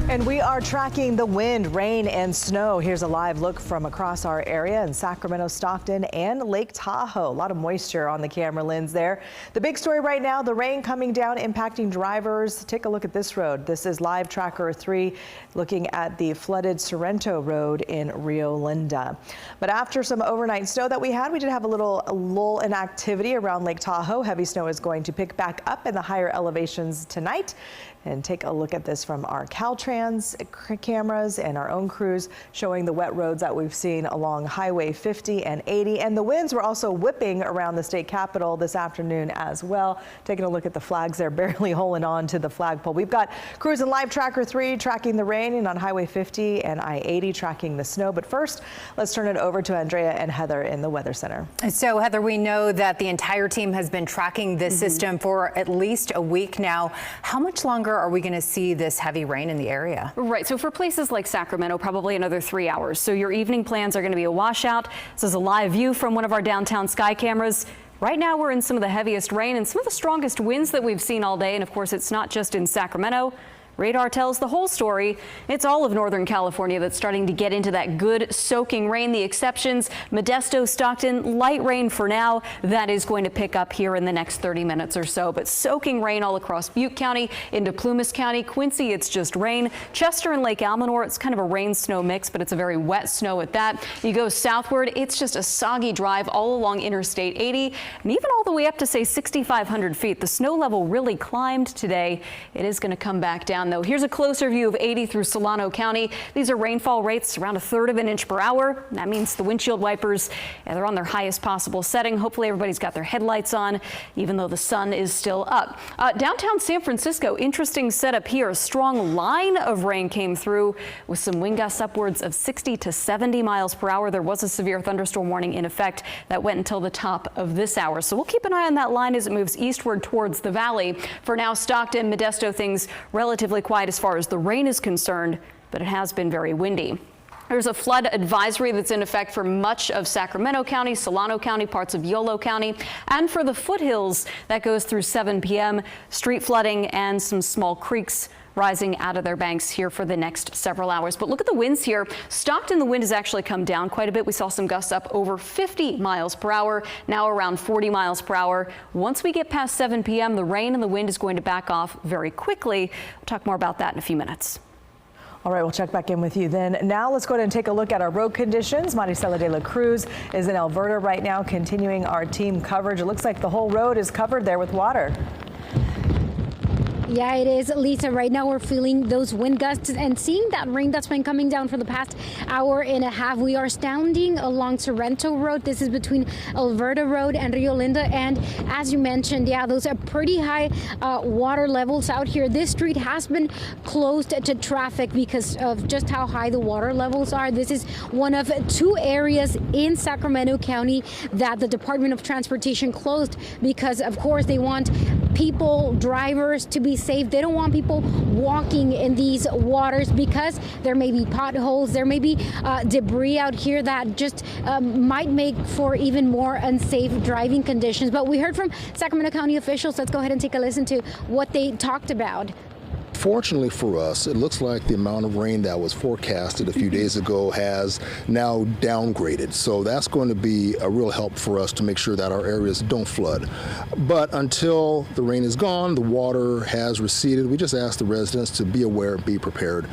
And we are tracking the wind, rain, and snow. Here's a live look from across our area in Sacramento, Stockton, and Lake Tahoe. A lot of moisture on the camera lens there. The big story right now, the rain coming down, impacting drivers. Take a look at this road. This is Live Tracker 3 looking at the flooded Sorrento Road in Rio Linda. But after some overnight snow that we had, we did have a little lull in activity around Lake Tahoe. Heavy snow is going to pick back up in the higher elevations tonight. And take a look at this from our Caltrans cameras and our own crews showing the wet roads that we've seen along Highway 50 and 80. And the winds were also whipping around the state capitol this afternoon as well. Taking a look at the flags there, barely holding on to the flagpole. We've got crews in Live Tracker 3 tracking the rain and on Highway 50 and I-80 tracking the snow. But first, let's turn it over to Andrea and Heather in the Weather Center. So, Heather, we know that the entire team has been tracking this system for at least a week now. How much longer are we going to see this heavy rain in the area? Right. So for places like Sacramento, probably another 3 hours. So your evening plans are going to be a washout. This is a live view from one of our downtown sky cameras. Right now, we're in some of the heaviest rain and some of the strongest winds that we've seen all day. And of course, it's not just in Sacramento. Radar tells the whole story. It's all of Northern California that's starting to get into that good soaking rain. The exceptions, Modesto, Stockton, light rain for now. That is going to pick up here in the next 30 minutes or so. But soaking rain all across Butte County into Plumas County. Quincy, it's just rain. Chester and Lake Almanor, it's kind of a rain-snow mix, but it's a very wet snow at that. You go southward, it's just a soggy drive all along Interstate 80 and even all the way up to, say, 6,500 feet. The snow level really climbed today. It is going to come back down, though. Here's a closer view of 80 through Solano County. These are rainfall rates around 1/3 of an inch per hour. That means the windshield wipers, they're on their highest possible setting. Hopefully everybody's got their headlights on, even though the sun is still up. Downtown San Francisco, interesting setup here. A strong line of rain came through with some wind gusts upwards of 60 to 70 miles per hour. There was a severe thunderstorm warning in effect that went until the top of this hour. So we'll keep an eye on that line as it moves eastward towards the valley. For now, Stockton, Modesto, things relatively quiet as far as the rain is concerned, but it has been very windy. There's a flood advisory that's in effect for much of Sacramento County, Solano County, parts of Yolo County, and for the foothills that goes through 7 p.m. Street flooding and some small creeks rising out of their banks here for the next several hours. But look at the winds here. Stockton, the wind has actually come down quite a bit. We saw some gusts up over 50 miles per hour, now around 40 miles per hour. Once we get past 7 p.m., the rain and the wind is going to back off very quickly. We'll talk more about that in a few minutes. All right, we'll check back in with you then. Now let's go ahead and take a look at our road conditions. Maricela de la Cruz is in Alberta right now, continuing our team coverage. It looks like the whole road is covered there with water. Yeah, it is, Lisa. Right now we're feeling those wind gusts and seeing that rain that's been coming down for the past hour and a half. We are standing along Sorrento Road. This is between Alberta Road and Rio Linda. And as you mentioned, yeah, those are pretty high water levels out here. This street has been closed to traffic because of just how high the water levels are. This is one of 2 areas in Sacramento County that the Department of Transportation closed because, of course, they want people, drivers to be safe. They don't want people walking in these waters because there may be potholes, there may be debris out here that just might make for even more unsafe driving conditions. But we heard from Sacramento County officials. Let's go ahead and take a listen to what they talked about. Fortunately for us, it looks like the amount of rain that was forecasted a few days ago has now downgraded. So that's going to be a real help for us to make sure that our areas don't flood. But until the rain is gone, the water has receded. We just ask the residents to be aware and be prepared.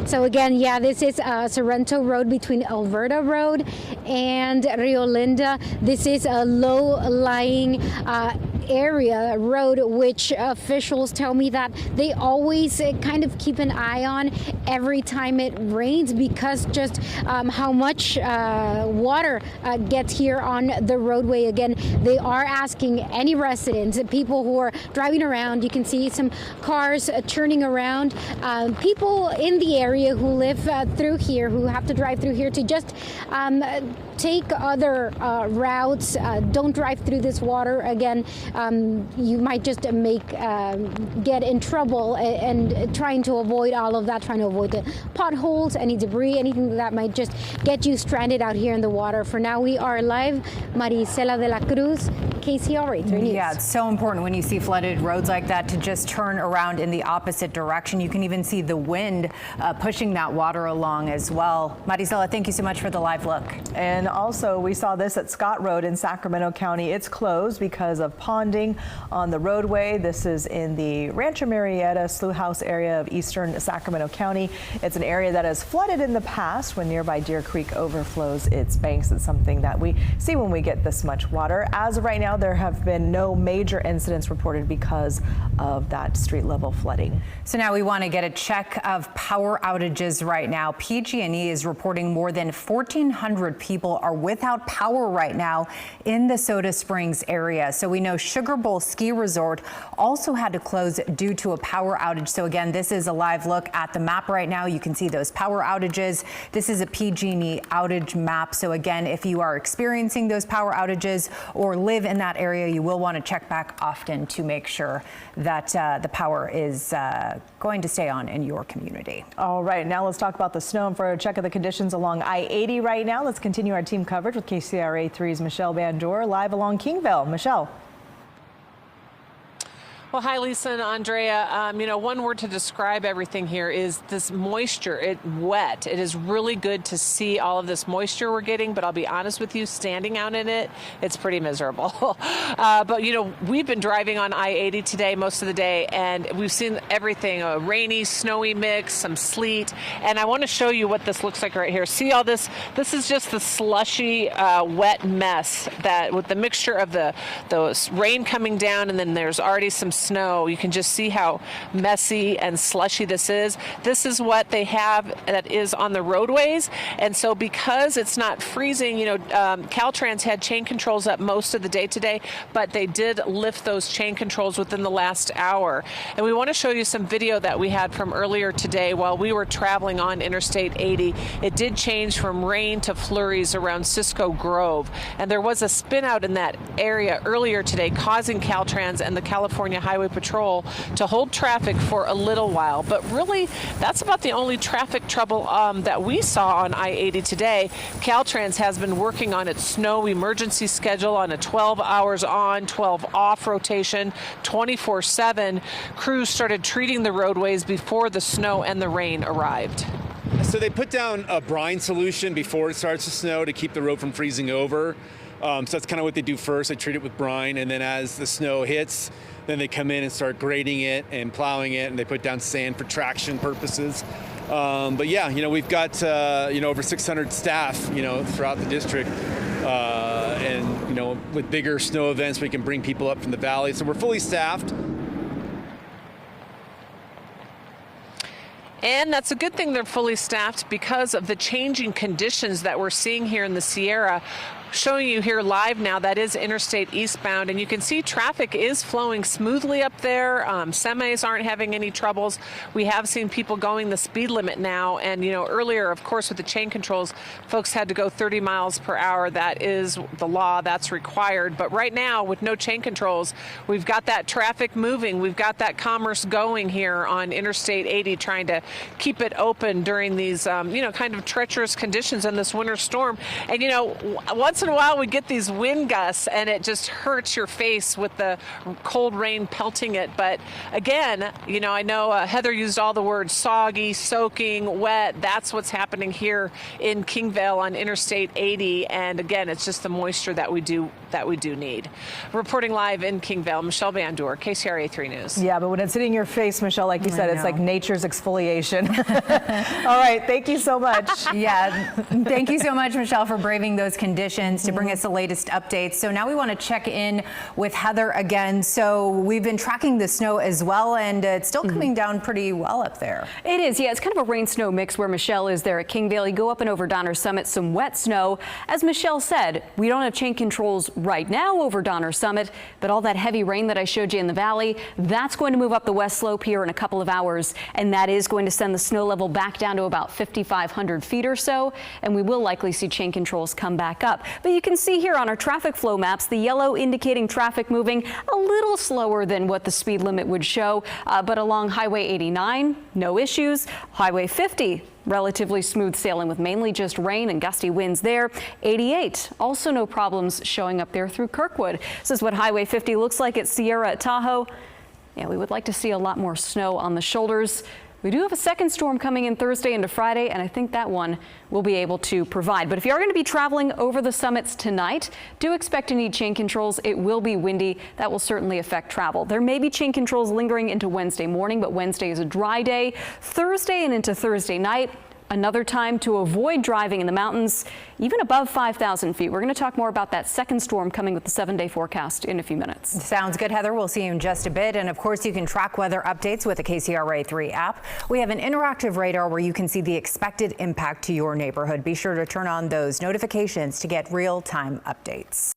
So again, yeah, this is Sorrento Road between Alberta Road and Rio Linda. This is a low-lying area road, which officials tell me that they always kind of keep an eye on every time it rains because just how much water gets here on the roadway. Again, they are asking any residents, people who are driving around. You can see some cars turning around. People in the area who live through here, who have to drive through here, to just take other routes. Don't drive through this water. Again, you might just get in trouble and trying to avoid all of that, trying to avoid the potholes, any debris, anything that might just get you stranded out here in the water. For now, we are live. Maricela de la Cruz, KCRA 3 News. Yeah, it's so important when you see flooded roads like that to just turn around in the opposite direction. You can even see the wind pushing that water along as well. Marisela, thank you so much for the live look. And also, we saw this at Scott Road in Sacramento County. It's closed because of ponding on the roadway. This is in the Rancho Marietta Slough House area of eastern Sacramento County. It's an area that has flooded in the past when nearby Deer Creek overflows its banks. It's something that we see when we get this much water. As of right now, there have been no major incidents reported because of that street level flooding. So now we want to get a check of power outages right now. PG&E is reporting more than 1,400 people are without power right now in the Soda Springs area. So we know Sugar Bowl Ski Resort also had to close due to a power outage. So again, this is a live look at the map right now. You can see those power outages. This is a PG&E outage map. So again, if you are experiencing those power outages or live in that area, you will want to check back often to make sure that the power is going to stay on in your community. All right, now let's talk about the snow. And for a check of the conditions along I-80 right now, let's continue our team coverage with KCRA 3's Michelle Bandor live along Kingvale. Michelle. Well, hi, Lisa and Andrea. One word to describe everything here is this moisture. It's wet. It is really good to see all of this moisture we're getting, but I'll be honest with you, standing out in it, it's pretty miserable. But we've been driving on I-80 today, most of the day, and we've seen everything, a rainy, snowy mix, some sleet, and I want to show you what this looks like right here. See all this? This is just the slushy, wet mess that with the mixture of the rain coming down, and then there's already some snow. You can just see how messy and slushy this is. This is what they have that is on the roadways. And so because it's not freezing, Caltrans had chain controls up most of the day today, but they did lift those chain controls within the last hour. And we want to show you some video that we had from earlier today while we were traveling on Interstate 80. It did change from rain to flurries around Cisco Grove. And there was a spin out in that area earlier today, causing Caltrans and the California Highway Patrol to hold traffic for a little while. But really, that's about the only traffic trouble that we saw on I-80 today. Caltrans has been working on its snow emergency schedule on a 12 hours on, 12 off rotation, 24/7. Crews started treating the roadways before the snow and the rain arrived. So they put down a brine solution before it starts to snow to keep the road from freezing over. So that's kind of what they do first. They treat it with brine, and then as the snow hits, then they come in and start grading it and plowing it, and they put down sand for traction purposes. But yeah, we've got over 600 staff, throughout the district, and with bigger snow events, we can bring people up from the valley. So we're fully staffed. And that's a good thing they're fully staffed because of the changing conditions that we're seeing here in the Sierra. Showing you here live now, that is Interstate eastbound, and you can see traffic is flowing smoothly up there. Semis aren't having any troubles. We have seen people going the speed limit now, and earlier, of course, with the chain controls, folks had to go 30 miles per hour. That is the law, that's required. But right now, with no chain controls, we've got that traffic moving. We've got that commerce going here on Interstate 80, trying to keep it open during these, kind of treacherous conditions in this winter storm. And once in a while we get these wind gusts and it just hurts your face with the cold rain pelting it. But again, I know Heather used all the words soggy, soaking, wet. That's what's happening here in Kingvale on Interstate 80. And again, it's just the moisture that we do need. Reporting live in Kingvale, Michelle Bandor, KCRA 3 News. Yeah, but when it's hitting your face, Michelle, like you said, it's like nature's exfoliation. All right, thank you so much. Yeah, thank you so much, Michelle, for braving those conditions to bring us the latest updates. So now we want to check in with Heather again. So we've been tracking the snow as well, and it's still coming down pretty well up there. It is, yeah. It's kind of a rain-snow mix where Michelle is there at Kingvale. You go up and over Donner Summit, some wet snow. As Michelle said, we don't have chain controls right now over Donner Summit, but all that heavy rain that I showed you in the valley, that's going to move up the west slope here in a couple of hours, and that is going to send the snow level back down to about 5,500 feet or so, and we will likely see chain controls come back up. But you can see here on our traffic flow maps, the yellow indicating traffic moving a little slower than what the speed limit would show. But along Highway 89, no issues. Highway 50, relatively smooth sailing with mainly just rain and gusty winds there. 88, also no problems showing up there through Kirkwood. This is what Highway 50 looks like at Sierra at Tahoe. Yeah, we would like to see a lot more snow on the shoulders. We do have a second storm coming in Thursday into Friday, and I think that one will be able to provide. But if you are going to be traveling over the summits tonight, do expect to need chain controls. It will be windy. That will certainly affect travel. There may be chain controls lingering into Wednesday morning, but Wednesday is a dry day. Thursday and into Thursday night, another time to avoid driving in the mountains, even above 5,000 feet. We're going to talk more about that second storm coming with the 7-day forecast in a few minutes. Sounds good, Heather. We'll see you in just a bit. And of course, you can track weather updates with the KCRA 3 app. We have an interactive radar where you can see the expected impact to your neighborhood. Be sure to turn on those notifications to get real-time updates.